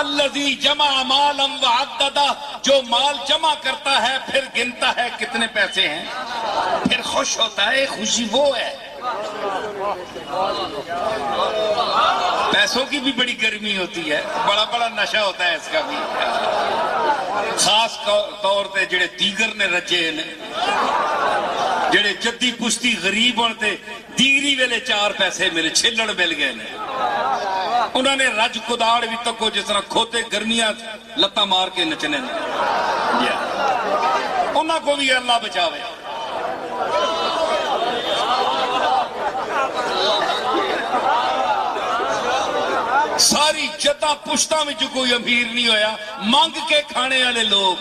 الذی جمع مالا وعددہ، جو مال جمع کرتا ہے پھر گنتا ہے کتنے پیسے ہیں، پھر خوش ہوتا ہے. خوشی وہ ہے. پیسوں کی بھی بڑی گرمی ہوتی ہے، بڑا بڑا نشہ ہوتا ہے اس کا بھی. خاص طور تے جڑے دیگر نے رجے نے، جڑے جدی پشتی غریب ہوتے دیگری ویلے 4 پیسے ملے، چھلڑ مل گئے نے، انہوں نے رج کداڑ بھی تکو جس طرح کھوتے گرمیاں لتا مار کے نچنے نے. انہوں کو بھی اللہ بچاوے. ساری جدہ پشتہ میں جو کوئی امیر نہیں ہویا، مانگ کے کھانے والے لوگ.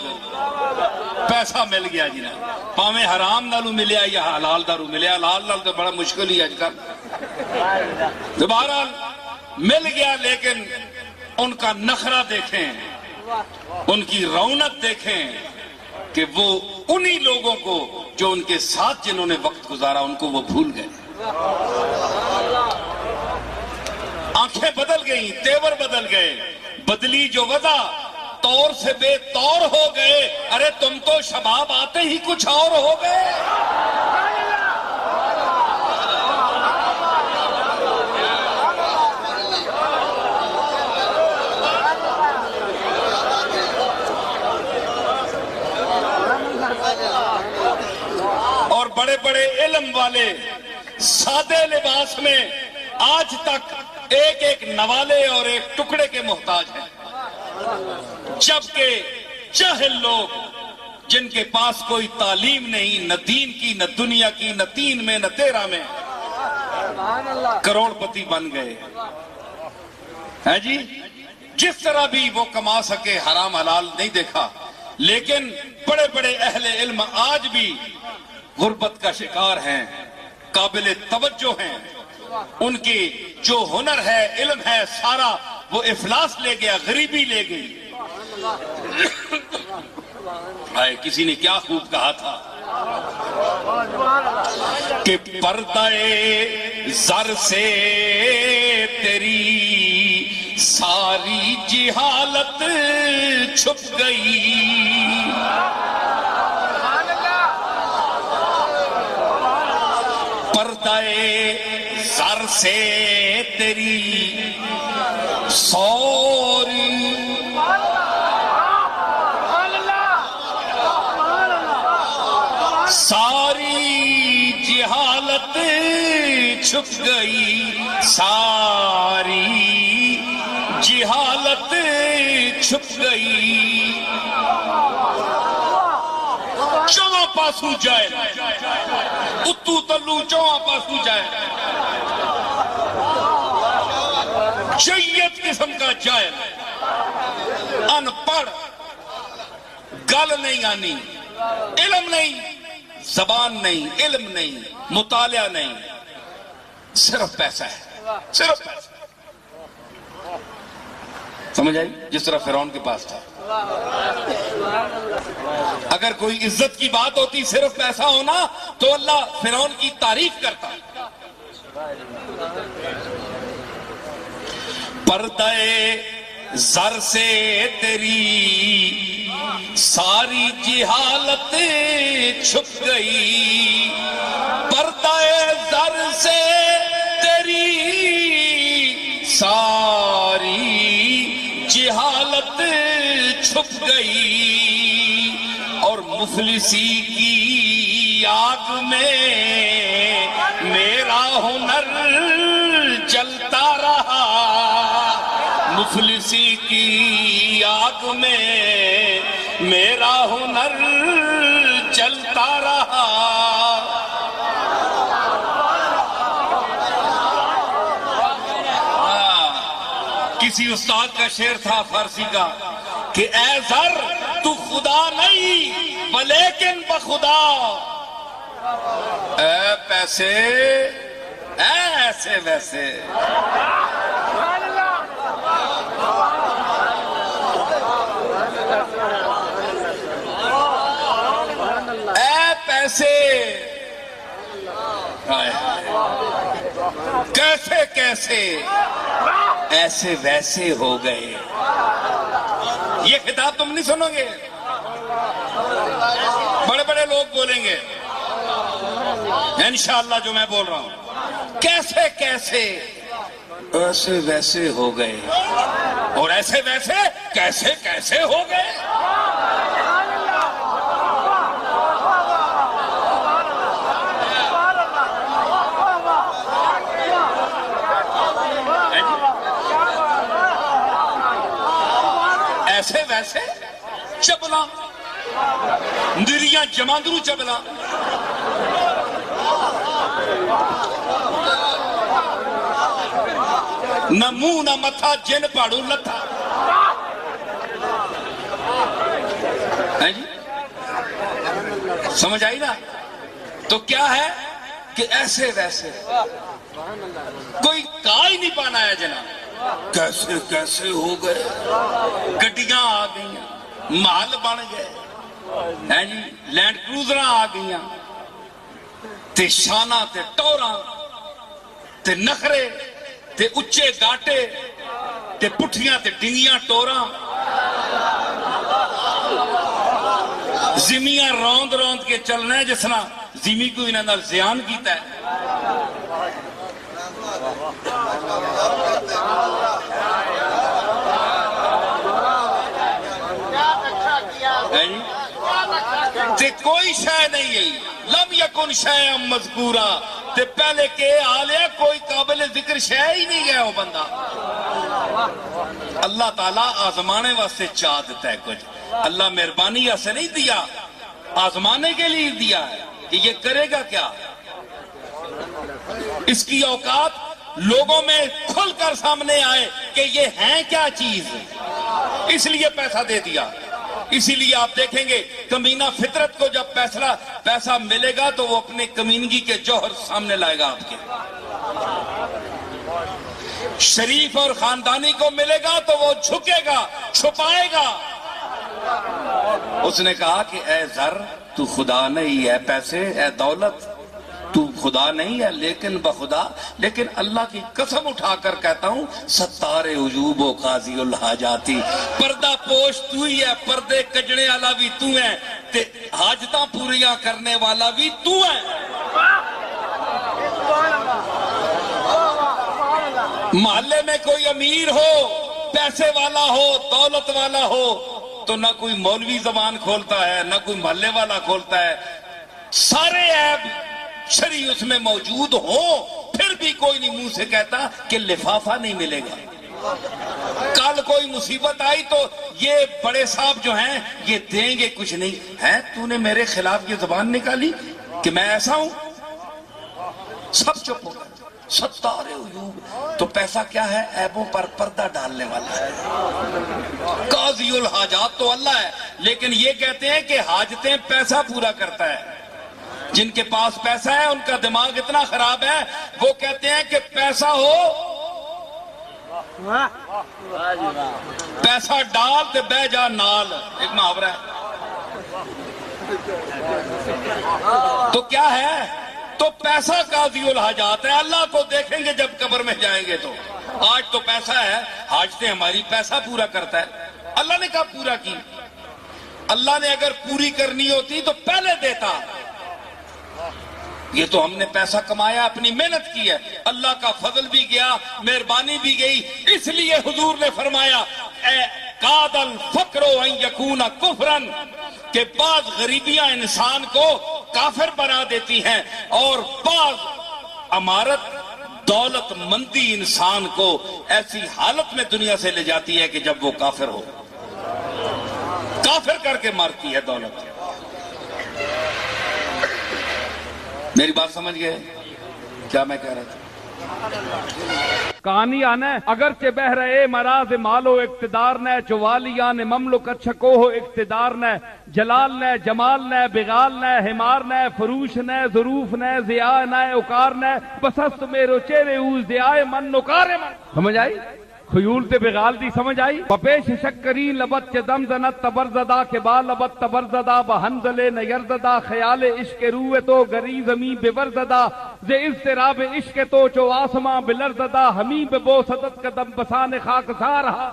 پیسہ مل گیا جی نا، پاویں حرام نالو ملیا یا حلال دارو ملیا، حلال نال تو بڑا مشکل ہی آج کل. دوبارہ مل گیا، لیکن ان کا نخرہ دیکھیں، ان کی رونق دیکھیں کہ وہ انہی لوگوں کو جو ان کے ساتھ جنہوں نے وقت گزارا ان کو وہ بھول گئے. آنکھیں بدل گئیں، تیور بدل گئے، بدلی جو وضع طور سے بے طور ہو گئے. ارے تم تو شباب آتے ہی کچھ اور ہو گئے. اور بڑے بڑے علم والے سادے لباس میں آج تک ایک ایک نوالے اور ایک ٹکڑے کے محتاج ہیں، جبکہ جاہل لوگ جن کے پاس کوئی تعلیم نہیں، نہ دین کی، نہ دنیا کی، نہ 3 میں نہ 13 میں، کروڑ پتی بن گئے ہیں جی. جس طرح بھی وہ کما سکے، حرام حلال نہیں دیکھا. لیکن بڑے بڑے اہل علم آج بھی غربت کا شکار ہیں، قابل توجہ ہیں. ان کی جو ہنر ہے، علم ہے، سارا وہ افلاس لے گیا، غریبی لے گئی. کسی نے کیا خوب کہا تھا کہ پردہ زر سے تیری ساری جہالت چھپ گئی. پردہ زر سے تیری ساری جہالت چھپ گئی، ساری جہالت چھپ گئی. چواں پاسو جائے اتو تلو، چواں پاسو جائے، جیت قسم کا جائل، ان پڑھ، گل نہیں آنی، علم نہیں، زبان نہیں، علم نہیں، مطالعہ نہیں، صرف پیسہ ہے، صرف پیسہ. سمجھ آئی؟ جس طرح فرعون کے پاس تھا. اگر کوئی عزت کی بات ہوتی صرف پیسہ ہونا تو اللہ فرعون کی تعریف کرتا. پردہ زر سے تیری ساری جہالت چھپ گئی. پردہ زر سے تیری ساری جہالت چھپ گئی. اور مفلسی کی آگ میں میرا ہنر جلتا رہا. مفلسی کی آگ میں میرا ہنر جلتا رہا. کسی استاد کا شعر تھا فارسی کا کہ اے زر تو خدا نہیں ولیکن بخدا. اے پیسے اے ایسے ویسے. اے پیسے کیسے کیسے ایسے ویسے ہو گئے. یہ خطاب تم نہیں سنو گے, بڑے بڑے لوگ بولیں گے انشاءاللہ جو میں بول رہا ہوں. کیسے کیسے ایسے ویسے ہو گئے, اور ایسے ویسے کیسے کیسے ہو گئے. ایسے ویسے چبلا نریاں جماندرو چبلا. نہ منہ نہ متھا جن پاڑو لتھا. جی سمجھ آئی نا؟ تو کیا ہے کہ ایسے ویسے کوئی کہا ہی نہیں پانا ہے جناب. کیسے کیسے ہو گئے, گڈیاں آ گئیں, محل بن گئے جی, لینڈ کروزراں آ گئیں, تے شانہ تے ٹوراں تے نخرے تے اچے گاٹے تے پٹھیاں تے ڈنگیاں ٹوراں, زمیاں روند روند کے چلنا ہے جس طرح زمی کو انہاں نال زیان کیتا ہے. تے کوئی شے نہیں ہے, لم یکن شیئا مذکورا, تے پہلے کہ آلیا کوئی قابل ذکر شے ہی نہیں ہے وہ بندہ. اللہ تعالیٰ آزمانے واسطے چاہ دیتا ہے کچھ. اللہ مہربانی سے نہیں دیا, آزمانے کے لیے دیا ہے کہ یہ کرے گا کیا. اس کی اوقات لوگوں میں کھل کر سامنے آئے کہ یہ ہیں کیا چیز, اس لیے پیسہ دے دیا. اسی لیے آپ دیکھیں گے کمینہ فطرت کو جب پیسہ ملے گا تو وہ اپنے کمینگی کے جوہر سامنے لائے گا آپ کے. شریف اور خاندانی کو ملے گا تو وہ جھکے گا, چھپائے گا. اس نے کہا کہ اے زر تو خدا نہیں ہے, پیسے اے دولت تو خدا نہیں ہے, لیکن بخدا, لیکن اللہ کی قسم اٹھا کر کہتا ہوں ستار عجوب و قاضی الحاجاتی, پردہ پوش تو ہی ہے, پردے کجنے والا بھی تو ہے, تے حاجتاں پوریاں کرنے والا بھی تو ہے. محلے میں کوئی امیر ہو, پیسے والا ہو, دولت والا ہو, تو نہ کوئی مولوی زبان کھولتا ہے نہ کوئی محلے والا کھولتا ہے. سارے عیب شرعی اس میں موجود ہو, پھر بھی کوئی نہیں منہ سے کہتا کہ لفافہ نہیں ملے گا. کل کوئی مصیبت آئی تو یہ بڑے صاحب جو ہیں یہ دیں گے کچھ نہیں ہے. تو نے میرے خلاف یہ زبان نکالی کہ میں ایسا ہوں, سب چپ ہو گئے. ستار عیوب, تو پیسہ کیا ہے؟ عیبوں پر پردہ ڈالنے والا ہے. قاضی الحاجات تو اللہ ہے, لیکن یہ کہتے ہیں کہ حاجتیں پیسہ پورا کرتا ہے. جن کے پاس پیسہ ہے ان کا دماغ اتنا خراب ہے, وہ کہتے ہیں کہ پیسہ ہو پیسہ ڈال تے بہ جا نال, ایک محاورہ ہے. تو کیا ہے؟ تو پیسہ قاضی الحاجات ہے. اللہ کو دیکھیں گے جب قبر میں جائیں گے تو. آج تو پیسہ ہے, حاجتیں ہماری پیسہ پورا کرتا ہے. اللہ نے کہا پورا کی, اللہ نے اگر پوری کرنی ہوتی تو پہلے دیتا. یہ تو ہم نے پیسہ کمایا, اپنی محنت کی ہے, اللہ کا فضل بھی گیا, مہربانی بھی گئی. اس لیے حضور نے فرمایا اے قاد الفقر ان یکون کفرن, کہ بعض غریبیاں انسان کو کافر بنا دیتی ہیں, اور بعض امارت دولت مندی انسان کو ایسی حالت میں دنیا سے لے جاتی ہے کہ جب وہ کافر ہو, کافر کر کے مارتی ہے دولت. میری بات سمجھ گئے کیا میں کہہ رہا تھا؟ کہانی آنا ہے اگرچہ بہ رہے مراز مالو اقتدار نے, چوالیان مملکت چھکو ہو اقتدار نے, جلال نے جمال نے بغال نے حمار نے فروش نے ظروف نے ضیاء نے اکار نے, بسست میرو چہرے اوز ضیاء من نکار من. سمجھ آئی؟ خیول تے بغال دی سمجھ آئی؟ بپیش شکرین لبت چے دم زنت تبرزدہ کے با لبت تبرزدہ بہنزل نیرزدہ, خیال عشق روح تو گری زمین بورزدہ, ز اضطراب عشق تو چو آسماں بلرزدہ ہمیں بے بو صدت قدم بسان خاک سارہا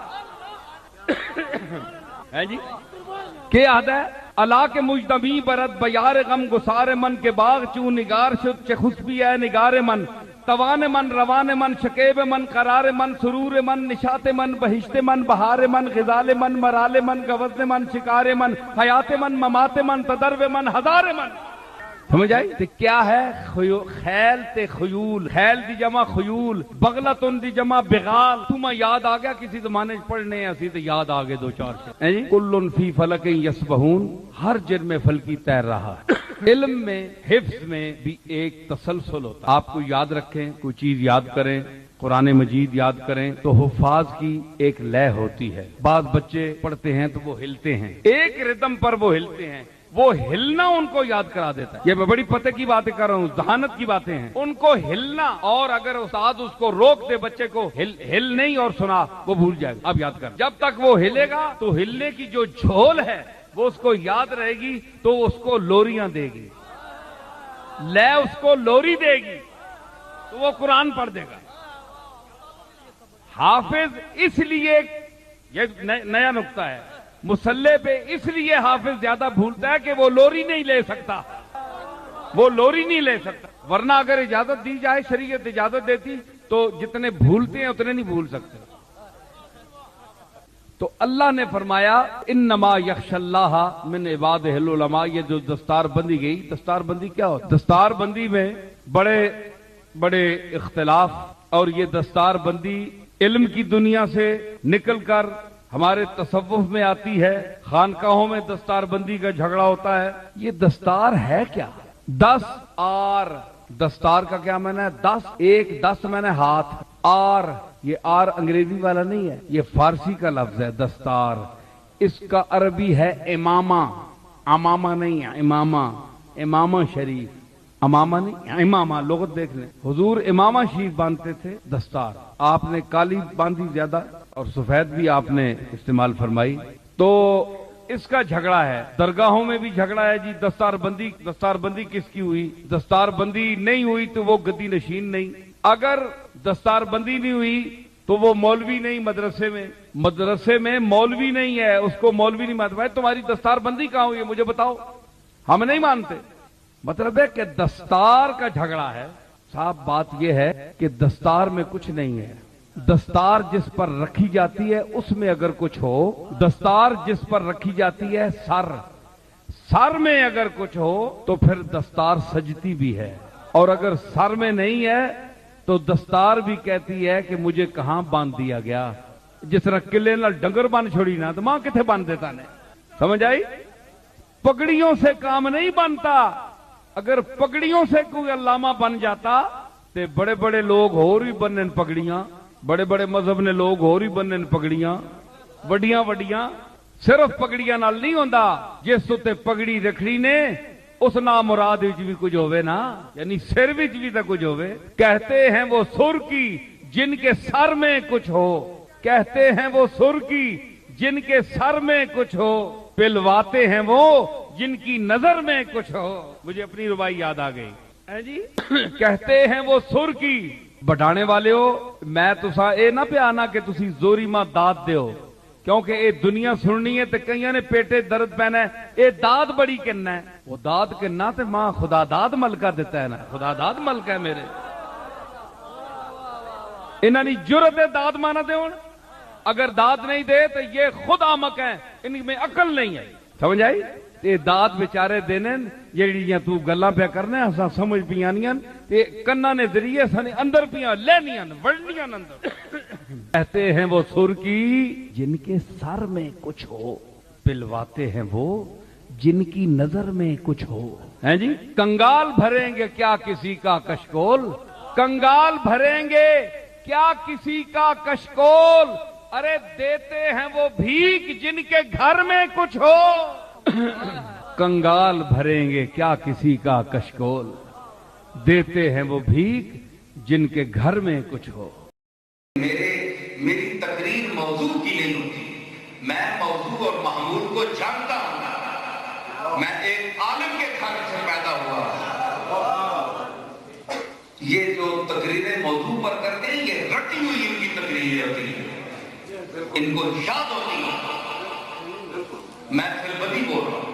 ہے جی کیا عہد ہے اللہ کے مجدبی برد بیار غم گسار من کے باغ چوں نگار شد چہ خسبی ہے نگار من توان من روان من شکیب من قرار من سرور من نشات من بہشت من بہار من غزال من مرال من گوزن من شکار من حیات من ممات من تدرو من ہزار من سمجھ آئی تو کیا ہے خیل تے خیول خیل دی جمع خیول بغلتن دی جمع بغال تمہیں یاد آ گیا کسی زمانے پڑھنے اسی تو یاد آ گئے دو چار سے کلن فی فلک یسبحون ہر جرم فلکی تیر رہا ہے علم میں حفظ میں بھی ایک تسلسل ہوتا ہے آپ کو یاد رکھیں کوئی چیز یاد کریں قرآن مجید یاد کریں تو حفاظ کی ایک لے ہوتی ہے بعض بچے پڑھتے ہیں تو وہ ہلتے ہیں ایک ردم پر وہ ہلتے ہیں وہ ہلنا ان کو یاد کرا دیتا ہے یہ میں بڑی پتہ کی باتیں کر رہا ہوں ذہانت کی باتیں ہیں ان کو ہلنا اور اگر استاد اس کو روک دے بچے کو ہل نہیں اور سنا وہ بھول جائے گا اب یاد کر جب تک وہ ہلے گا تو ہلنے کی جو جھول ہے وہ اس کو یاد رہے گی تو اس کو لوریاں دے گی لے اس کو لوری دے گی تو وہ قرآن پڑھ دے گا حافظ اس لیے یہ نیا نقطہ ہے مسلح پہ اس لیے حافظ زیادہ بھولتا ہے کہ وہ لوری نہیں لے سکتا وہ لوری نہیں لے سکتا ورنہ اگر اجازت دی جائے شریعت اجازت دیتی تو جتنے بھولتے ہیں اتنے نہیں بھول سکتے تو اللہ نے فرمایا انما یخشى اللہ من عبادہ العلماء یہ جو دستار بندی گئی دستار بندی کیا ہوتا دستار بندی میں بڑے بڑے اختلاف اور یہ دستار بندی علم کی دنیا سے نکل کر ہمارے تصوف میں آتی ہے خانقاہوں میں دستار بندی کا جھگڑا ہوتا ہے یہ دستار ہے کیا 10 آر دستار کا کیا معنی ہے 10 ایک 10 معنی ہاتھ آر یہ آر انگریزی والا نہیں ہے یہ فارسی کا لفظ ہے دستار اس کا عربی ہے امامہ امامہ نہیں ہے امامہ امامہ شریف امامہ نہیں امامہ لغت دیکھ لیں حضور امامہ شریف باندھتے تھے دستار آپ نے کالی باندھی زیادہ اور سفید بھی آپ نے استعمال فرمائی تو اس کا جھگڑا ہے درگاہوں میں بھی جھگڑا ہے جی دستار بندی کس کی ہوئی دستار بندی نہیں ہوئی تو وہ گدی نشین نہیں اگر دستار بندی نہیں ہوئی تو وہ مولوی نہیں مدرسے میں مولوی نہیں ہے اس کو مولوی نہیں مانتا بھائی تمہاری دستار بندی کہاں ہوئی ہے مجھے بتاؤ ہم نہیں مانتے مطلب ہے کہ دستار کا جھگڑا ہے صاحب بات یہ ہے کہ دستار میں کچھ نہیں ہے دستار جس پر رکھی جاتی ہے اس میں اگر کچھ ہو دستار جس پر رکھی جاتی ہے سر میں اگر کچھ ہو تو پھر دستار سجتی بھی ہے اور اگر سر میں نہیں ہے تو دستار بھی کہتی ہے کہ مجھے کہاں باندھ دیا گیا جس طرح قلعے نال ڈنگر بن چھوڑی نا تو ماں کتنے باندھ دیتا نے سمجھ آئی پگڑیوں سے کام نہیں بنتا اگر پگڑیوں سے کوئی علامہ بن جاتا تو بڑے بڑے لوگ ہو رہی بنن پگڑیاں بڑے بڑے مذہب نے لوگ ہو رہی بنن پگڑیاں وڈیاں صرف پگڑیاں نال نہیں ہوندا جس تے پگڑی رکھنی نے اس نام مراد وچ بھی کچھ ہوئے نا یعنی سر وچ بھی تو کچھ ہوئے کہتے ہیں وہ سر کی جن کے سر میں کچھ ہو کہتے ہیں وہ سر کی جن کے سر میں کچھ ہو پلواتے ہیں وہ جن کی نظر میں کچھ ہو مجھے اپنی ربائی یاد آ گئی جی کہتے ہیں وہ سر کی بٹانے والے ہو میں تسا اے نہ پہ آنا کہ تسی زوری ماں داد دیو کیونکہ اے دنیا سننی ہے تے کئیاں نے پیٹے درد پینا ہے اے داد بڑی کرنا ہے وہ داد کرنا تے ماں خدا داد ملکہ دیتا ہے نا خدا داد ملکہ ہے میرے انہاں نے جرت داد مانا دے ہون اگر داد نہیں دے تو یہ خود آمک ہیں ان میں عقل نہیں ہے سمجھ آئی تے داد بیچارے دینے جیڑیاں تو گلاں پہ کرنے اساں سمجھ پیانیاں تے کناں نے ذریعے سنے اندر پیاں لینیاں وڑنیاں اندر کہتے ہیں وہ سر کی جن کے سر میں کچھ ہو پلواتے ہیں وہ جن کی نظر میں کچھ ہو ہیں جی کنگال بھریں گے کیا کسی کا کشکول کنگال بھریں گے کیا کسی کا کشکول ارے دیتے ہیں وہ بھیک جن کے گھر میں کچھ ہو کنگال بھریں گے کیا کسی کا کشکول دیتے ہیں وہ بھیک جن کے گھر میں کچھ ہو میری تقریر موضوع کی نہیں ہوتی میں موضوع اور محمول کو جانتا ہوں میں ایک عالم کے گھر سے پیدا ہوا یہ جو تقریریں موضوع پر کرتے ہیں یہ رٹی ہوئی ان کی تقریریں ہوتی ہیں، ان کو یاد ہوتی ہے۔ میں پھر بدی بول رہا ہوں،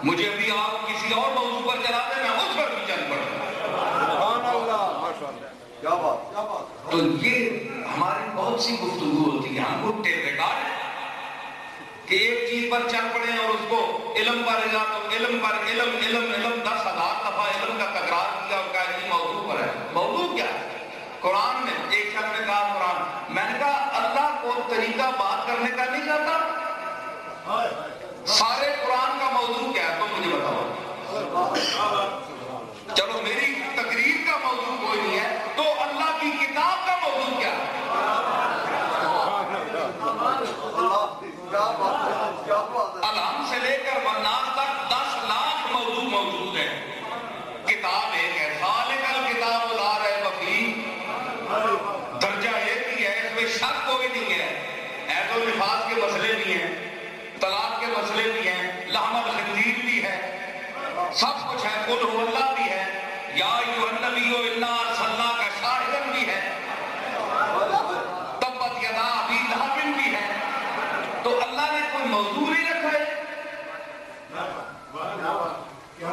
مجھے ابھی آپ کسی اور موضوع پر چلا دیں، میں اس پر بھی چل پڑتا ہوں۔ تو یہ ہماری بہت سی گفتگو ہوتی ہے، ہم کو ٹیپ ریکارڈ کہ ایک چیز پر چل پڑے اور اس کو علم پر لگا تو علم پر علم 10,000 دفعہ علم کا تکرار کیا اور کہا یہ موضوع پر ہے۔ موضوع کیا ہے؟ قرآن میں ایک شخص نے کہا قرآن، میں نے کہا اللہ کو طریقہ بات کرنے کا نہیں جاتا، سارے قرآن کا موضوع کیا ہے تو مجھے بتاؤ۔ چلو میری تقریر کا موضوع کوئی نہیں ہے تو اللہ کی کتاب کا موضوع کیا ہے؟ الحم سے لے کر والناس تک 10 لاکھ موضوع موجود ہیں، کتاب ایک ہے، ذالک الکتاب لا ریب فیہ، درجہ ایک ہی ہے، اس میں شک کوئی نہیں ہے۔ عید و نفاس کے مسئلے بھی ہیں، طلاق کے مسئلے بھی ہیں، لحم الخنزیر بھی ہے، سب کچھ ہے، قل هو اللہ بھی ہے، یا ایھا النبی انا ارسلناک شاہدا بھی ہے، تبت یدا ابی لہب بھی ہے۔ تو اللہ نے کوئی موضوع نہیں رکھا ہے،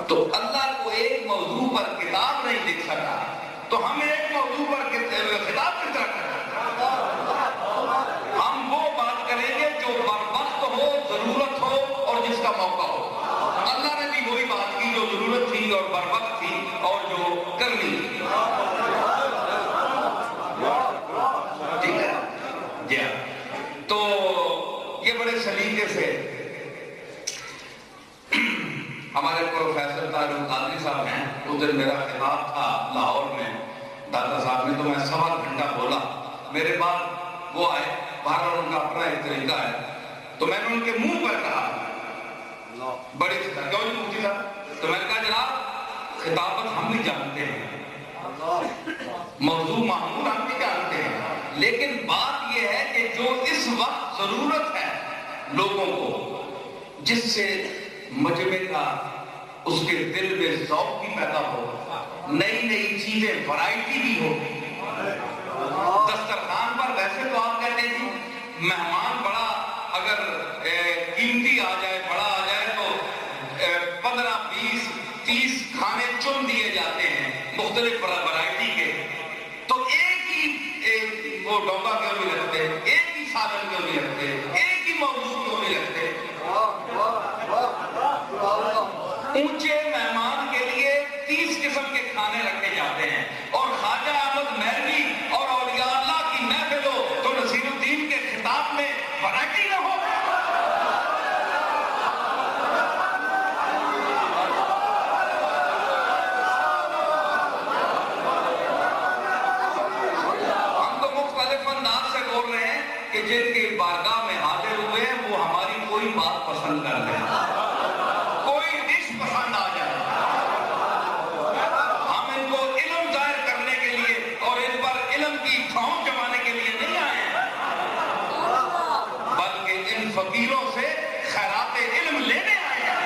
تو اللہ کو ایک موضوع پر کتاب نہیں لکھ سکا تو ہم ایک موضوع پر خطاب کس طرح کریں؟ ہم وہ بات کریں گے جو بر وقت ہو، ضرورت ہو اور جس کا موقع ہو۔ اللہ نے بھی وہی بات کی جو ضرورت تھی اور بر وقت تھی اور جو کرنی تھی۔ ٹھیک ہے جی ہاں، تو یہ بڑے سلیقے سے ہمارے پروفیسر طارق قادری صاحب ہیں، اس دن میرا خطاب تھا لاہور میں داتا صاحب نے، تو میں 1.25 گھنٹہ بولا، میرے بعد وہ آئے، بہرحال ان کا اپنا ایک طریقہ ہے، تو میں نے ان کے منہ پر کہا بڑی کیوں نہیں مفتی صاحب، تو میں نے کہا جناب خطابت ہم بھی جانتے ہیں، موضوع محمود ہم بھی جانتے ہیں، لیکن بات یہ ہے کہ جو اس وقت ضرورت ہے لوگوں کو، جس سے مجمع کا اس کے دل میں ذوق بھی پیدا ہو، نئی نئی چیزیں ورائٹی بھی ہو۔ دسترخوان پر ویسے تو آپ کہتے ہیں جی مہمان بڑا اگر قیمتی آ جائے، بڑا آ جائے تو 15 20 30 کھانے چن دیے جاتے ہیں مختلف ورائٹی کے، تو ایک ہی وہ ڈوگا کیوں نہیں رکھتے، ایک ہی سالن کیوں نہیں رکھتے، ایک ہی موضوع کیوں نہیں رکھتے؟ اونچے مہمان کے لیے 30 قسم کے کھانے رکھے جاتے ہیں، اور خواجہ احمد مہروی اور اولیاء اللہ کی محفل ہو تو نصیر الدین کے خطاب میں ورائٹی نہ ہو۔ ہم تو مختلف انداز سے بول رہے ہیں کہ جن کی بارگاہ میں حاضر ہوئے ہیں وہ ہماری کوئی بات پسند کر لیں، کوئی ڈش پسند آ جائے، ہم ان کو علم ظاہر کرنے کے لیے اور ان پر علم کی ٹھونک جمانے کے لیے نہیں آئے ہیں، بلکہ ان فقیروں سے خیرات علم لینے آئے ہیں۔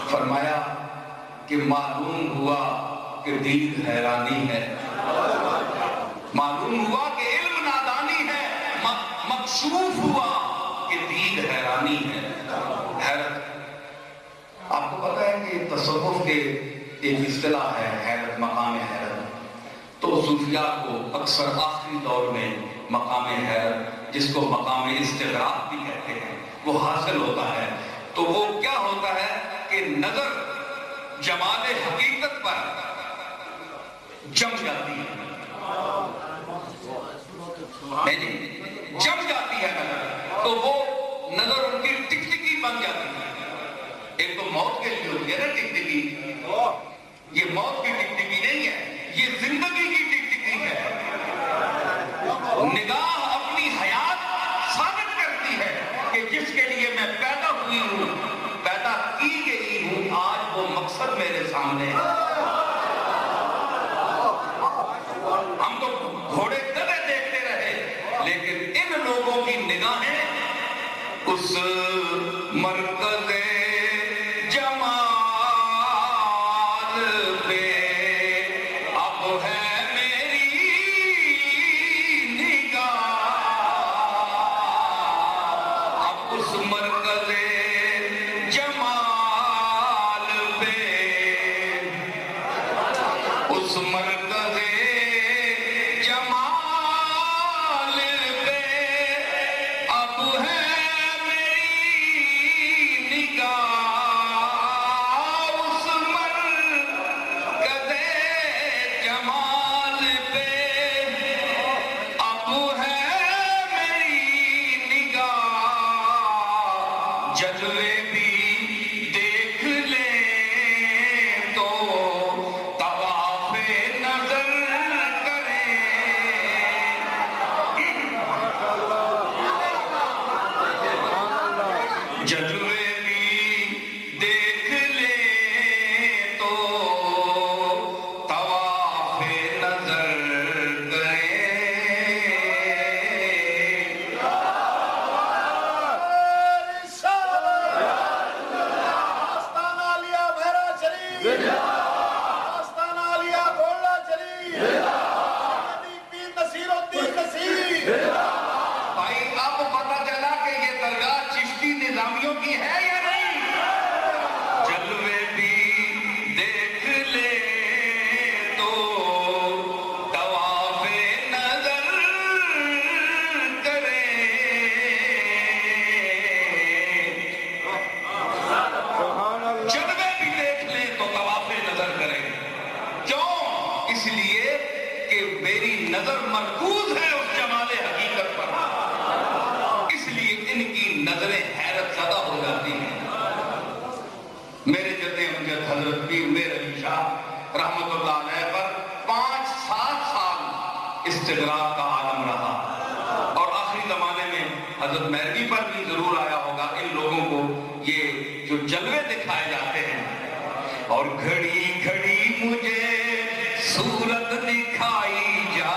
فرمایا کہ معلوم ہوا کہ دین حیرانی ہے، معلوم ہوا کہ علم نادانی ہے، مکشوف ہوا کہ دین حیرانی ہے، حیرت۔ آپ کو پتا ہے کہ تصوف کے ایک اصطلاح ہے حیرت، مقام حیرت، تو صوفیاء کو اکثر آخری دور میں مقام حیرت، جس کو مقام استغراق بھی کہتے ہیں، وہ حاصل ہوتا ہے۔ تو وہ کیا ہوتا ہے کہ نظر جمال حقیقت پر جم جاتی ہے، جم جاتی ہے نظر، تو وہ نظر ان کی ٹکٹکی بن جاتی ہے۔ ایک تو موت کے لیے ہوتی ہے نا ٹکٹکی، یہ موت کی ٹکٹکی نہیں ہے، یہ زندگی کی ٹکٹکی ہے۔ نگاہ اپنی حیات ثابت کرتی ہے کہ جس کے لیے میں پیدا ہوئی ہوں، پیدا کی گئی ہوں، آج وہ مقصد میرے سامنے ہے۔ ہم تو گھوڑے گدھے دیکھتے رہے، لیکن ان لوگوں کی نگاہیں اس مرکز جمال پہ اب ہے میری نگاہ، اب اس مرکز جمال پہ، اس مرکز جمال پہ اب ہے جلوے بھی دیکھ لیں تو طواف نظر کریں، جلوے بھی دیکھ لیں تو طواف نظر کریں۔ بھائی اب پتہ چلا کہ یہ درگاہ چشتی نظامیوں کی ہے یا نہیں؟ جلوے بھی دیکھ لے تو طواف نظر کریں، جلوے بھی دیکھ لیں تو طواف نظر کریں۔ کیوں؟ اس لیے کہ میری نظر مرکوز ہے اس جمال حقیقت پر، اس لیے ان کی نظریں حیرت زدہ ہو جاتی ہیں۔ میرے جد امجد حضرت پیر میر علی شاہ رحمت اللہ علیہ پر 5-7 سال استغراق کا عالم رہا، اور آخری زمانے میں حضرت مہروی پر بھی ضرور آیا ہوگا ان لوگوں کو یہ جو جلوے دکھائے جاتے ہیں۔ اور گھڑی گھڑی مجھے صورت دکھائی جا